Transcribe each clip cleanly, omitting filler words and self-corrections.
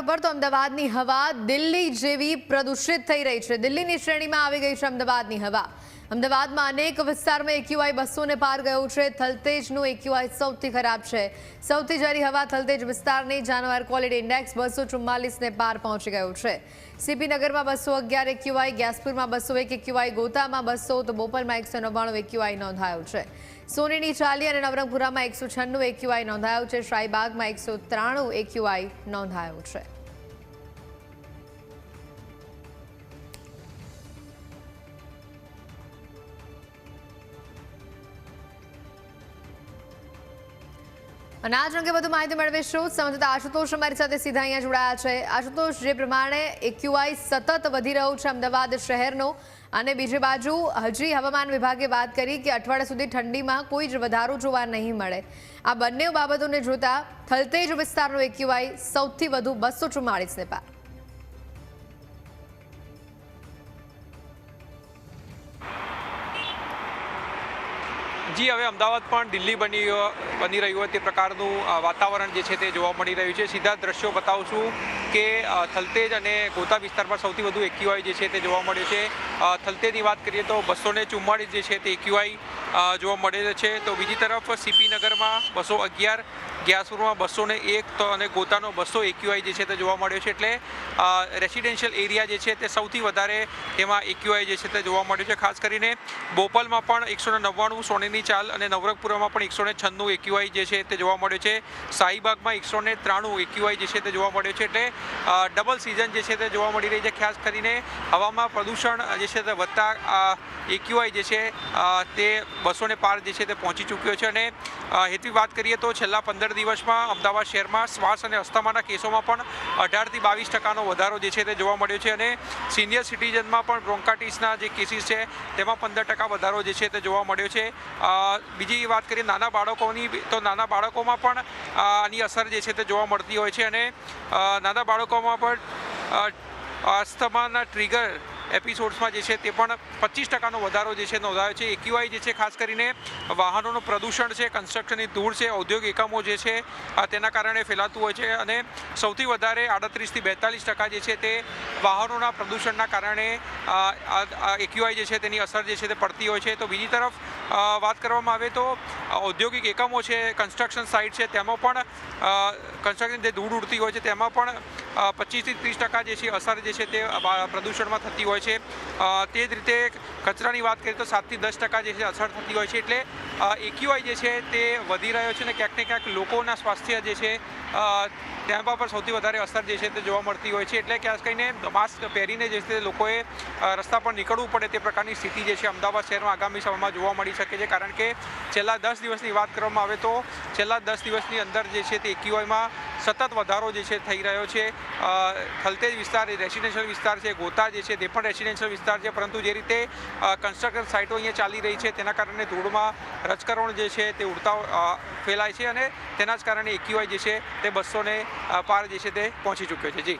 વિસ્તારો પર તો અમદાવાદની હવા દિલ્હી જેવી પ્રદૂષિત થઈ રહી છે। દિલ્હીની શ્રેણીમાં આવી ગઈ છે અમદાવાદની હવા। અમદાવાદમાં અનેક વિસ્તારમાં એક્યુઆઈ 200ને પાર ગયો છે। થલતેજનું એક્યુઆઈ સૌથી ખરાબ છે। સૌથી ઝેરી હવા થલતેજ વિસ્તારની જાનો એર ક્વોલિટી ઇન્ડેક્સ 244ને પાર પહોંચી ગયો છે। સીપી નગરમાં 211 એક્યુઆઈ, ગ્યાસપુરમાં 201 એક્યુઆઈ, ગોતામાં 200 તો બોપલમાં 199 એક્યુઆઈ નોંધાયો છે। સોનીની ચાલી અને નવરંગપુરામાં 196 એક્યુઆઈ નોંધાયો છે। શાહીબાગમાં 193 એક્યુઆઈ નોંધાયો છે। અને આ જ અંગે વધુ માહિતી મેળવીશું। સંવાદદાતા આશુતોષ અમારી સાથે સીધા અહીંયા જોડાયા છે। આશુતોષ, જે પ્રમાણે એક્યુઆઈ સતત વધી રહ્યું છે અમદાવાદ શહેરનો, અને બીજી બાજુ હજી હવામાન વિભાગે વાત કરી કે અઠવાડિયા સુધી ઠંડીમાં કોઈ જ વધારો જોવા નહીં મળે। આ બંને બાબતોને જોતા થલતેજ વિસ્તારનો એક્યુઆઈ સૌથી વધુ 244ને પાર। જી, હવે અમદાવાદ પણ દિલ્હી બની રહ્યું હોય તે પ્રકારનું વાતાવરણ જે છે તે જોવા મળી રહ્યું છે। સીધા દ્રશ્યો બતાવું છું કે થલતેજ અને ગોતા વિસ્તારમાં સૌથી વધુ એક્યુઆઈ જે છે તે જોવા મળ્યું છે। થલતેજની વાત કરીએ તો 244 જે છે તે એક્યુઆઈ જોવા મળે છે। તો બીજી તરફ સીપી નગરમાં 211, ગ્યાસપુરમાં 201 તો અને ગોતાનો 200 એક્યુઆઈ જે છે તે જોવા મળ્યો છે। એટલે રેસિડેન્શિયલ એરિયા જે છે તે સૌથી વધારે એમાં એક્યુઆઈ જે છે તે જોવા મળ્યું છે। ખાસ કરીને બોપલમાં પણ 199, સોનીની ચાલ અને નવરંગપુરામાં પણ 196 એક્યુઆઈ જે છે તે જોવા મળ્યો છે। શાહીબાગમાં 193 એક્યુઆઈ જે છે તે જોવા મળ્યો છે। એટલે ડબલ સિઝન જે છે તે જોવા મળી રહી છે। ખાસ કરીને હવામાં પ્રદૂષણ જે છે તે વધતા એક્યુઆઈ જે છે તે 200ને પાર જે છે તે પહોંચી ચૂક્યો છે। અને હેતુની વાત કરીએ તો છેલ્લા 15 દિવસમાં અમદાવાદ શહેરમાં શ્વાસ અને અસ્થમાના કેસોમાં પણ 18 થી 22% વધારો જે છે તે જોવા મળ્યો છે। અને સિનિયર સિટીઝનમાં પણ બ્રોન્કાઇટિસના જે કેસીસ છે તેમાં 15% વધારો જે છે તે જોવા મળ્યો છે। બીજી વાત કરીએ નાના બાળકોની, તો નાના બાળકોમાં પણ આની અસર જે છે તે જોવા મળતી હોય છે। અને નાના બાળકોમાં પણ અસ્થમાના ટ્રિગર એપિસોડ્સમાં જે છે તે પણ 25%નો વધારો જે છે નોંધાયો છે। એક્યુઆઈ જે છે ખાસ કરીને વાહનોનું પ્રદૂષણ છે, કન્સ્ટ્રક્શનની ધૂળ છે, ઔદ્યોગિક એકમો જે છે તેના કારણે ફેલાતું હોય છે। અને સૌથી વધારે 38 થી 42% જે છે તે વાહનોના પ્રદૂષણના કારણે એક્યુઆઈ જે છે તેની અસર જે છે તે પડતી હોય છે। તો બીજી તરફ વાત કરવામાં આવે તો ઔદ્યોગિક એકમો છે, કન્સ્ટ્રક્શન સાઇટ છે, તેમાં પણ કન્સ્ટ્રક્શન જે ધૂળ ઉડતી હોય છે તેમાં પણ 25 થી 30% જે છે અસર જે છે તે પ્રદૂષણમાં થતી હોય છે। તે જ રીતે કચરાની વાત કરીએ તો 7 થી 10% જે છે અસર થતી હોય છે। એટલે એક્યુઆઈ જે છે તે વધી રહ્યો છે અને ક્યાંક ને ક્યાંક લોકોના સ્વાસ્થ્ય જે છે તેમાં પણ સૌથી વધારે અસર જે છે તે જોવા મળતી હોય છે। એટલે ખાસ કરીને માસ્ક પહેરીને જે છે લોકોએ રસ્તા પર નીકળવું પડે તે પ્રકારની સ્થિતિ જે છે અમદાવાદ શહેરમાં આગામી સમયમાં જોવા મળી શકે છે। કારણ કે છેલ્લા 10 દિવસની વાત કરવામાં આવે તો છેલ્લા 10 દિવસની અંદર જે છે તે એક્યુઆઈમાં સતત વધારો જે છે થઈ રહ્યો છે। થલતેજ વિસ્તાર એ રેસિડેન્શિયલ વિસ્તાર છે, ગોતા જે છે તે પણ રેસિડેન્શિયલ વિસ્તાર છે, પરંતુ જે રીતે કન્સ્ટ્રક્શન સાઇટો અહીંયા ચાલી રહી છે તેના કારણે ધૂળમાં રજકરણ જે છે તે ઉડતા ફેલાય છે અને તેના જ કારણે એક્યુઆઈ જે છે તે 200ને પાર જે છે તે પહોંચી ચૂક્યો છે। જી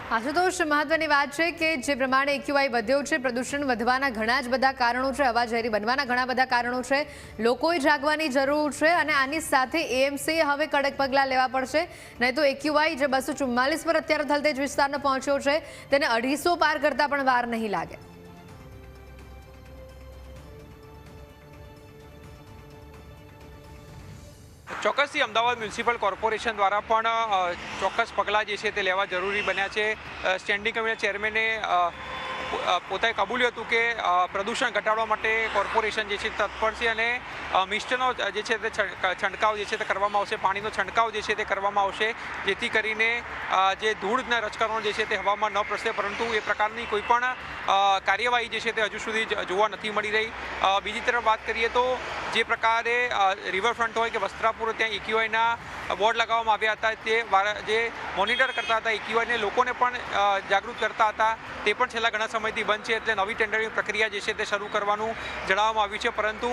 આશુતોષ, મહત્વની વાત છે કે જે પ્રમાણે એક્યુઆઈ વધ્યો છે, પ્રદૂષણ વધવાના ઘણા જ બધા કારણો છે, હવા ઝેરી બનવાના ઘણા બધા કારણો છે, લોકોએ જાગવાની જરૂર છે અને આની સાથે એએમસીએ હવે કડક પગલાં લેવા પડશે। નહીં તો એક્યુઆઈ જે 244 પર અત્યારે થલતેજ વિસ્તારનો પહોંચ્યો છે તેને 250 પાર કરતાં પણ વાર નહીં લાગે। ચોક્કસથી અમદાવાદ મ્યુનિસિપલ કોર્પોરેશન દ્વારા પણ ચોક્કસ પગલાં જે છે તે લેવા જરૂરી બન્યા છે। સ્ટેન્ડિંગ કમિટીના ચેરમેને પોતાએ કબૂલ્યું હતું કે પ્રદૂષણ ઘટાડવા માટે કોર્પોરેશન જે છે તત્પર છે અને મિસ્ટનો જે છે તે છંટકાવ જે છે તે કરવામાં આવશે, પાણીનો છંટકાવ જે છે તે કરવામાં આવશે, જેથી કરીને જે ધૂળના રજકણો જે છે તે હવામાં ન પ્રસરે। પરંતુ એ પ્રકારની કોઈ પણ કાર્યવાહી જે છે તે હજુ સુધી જોવા નથી મળી રહી। બીજી તરફ વાત કરીએ તો જે પ્રકારે રિવરફ્રન્ટ હોય કે વસ્ત્રાપુર ત્યાં એક્યુઆઈના બોર્ડ લગાવવામાં આવ્યા હતા, તે જે મોનિટર કરતા હતા એક્યુઆઈને, લોકોને પણ જાગૃત કરતા હતા, તે પણ છેલ્લા ઘણા સમયથી બંધ છે। એટલે નવી ટેન્ડરિંગ પ્રક્રિયા જે છે તે શરૂ કરવાનું જણાવવામાં આવ્યું છે। પરંતુ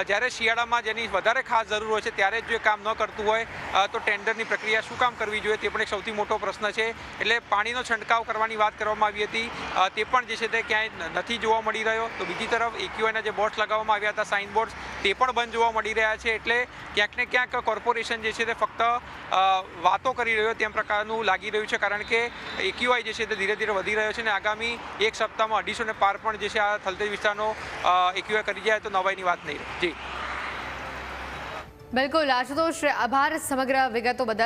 જ્યારે શિયાળામાં જેની વધારે ખાસ જરૂર હોય છે ત્યારે જ જો કામ ન કરતું હોય તો ટેન્ડરની પ્રક્રિયા શું કામ કરવી જોઈએ તે પણ એક સૌથી મોટો પ્રશ્ન છે। એટલે પાણીનો છંટકાવ કરવાની વાત કરવામાં આવી હતી, તે પણ જે છે તે ક્યાંય નથી જોવા મળી રહ્યો। તો બીજી તરફ એક્યુઆઈના જે બોર્ડ્સ લગાવવામાં આવ્યા હતા, સાઇન બોર્ડ્સ, તે પણ બંધ જોવા મળી રહ્યા છે. એટલે ક્યાંક ને ક્યાંક કોર્પોરેશન જે છે તે ફક્ત વાતો કરી રહ્યો તેમ પ્રકારનું લાગી રહ્યું છે, કારણ કે AQI જે છે તે ધીરે ધીરે વધી રહ્યો છે અને આગામી એક સપ્તાહમાં 250 ને પાર પણ જે છે આ થલતેજ વિસ્તારનો AQI કરી જાય તો નવાઈની વાત નહીં રહે. જી બિલકુલ આશુતોષ, આભાર સમગ્ર વિગતો બદલ.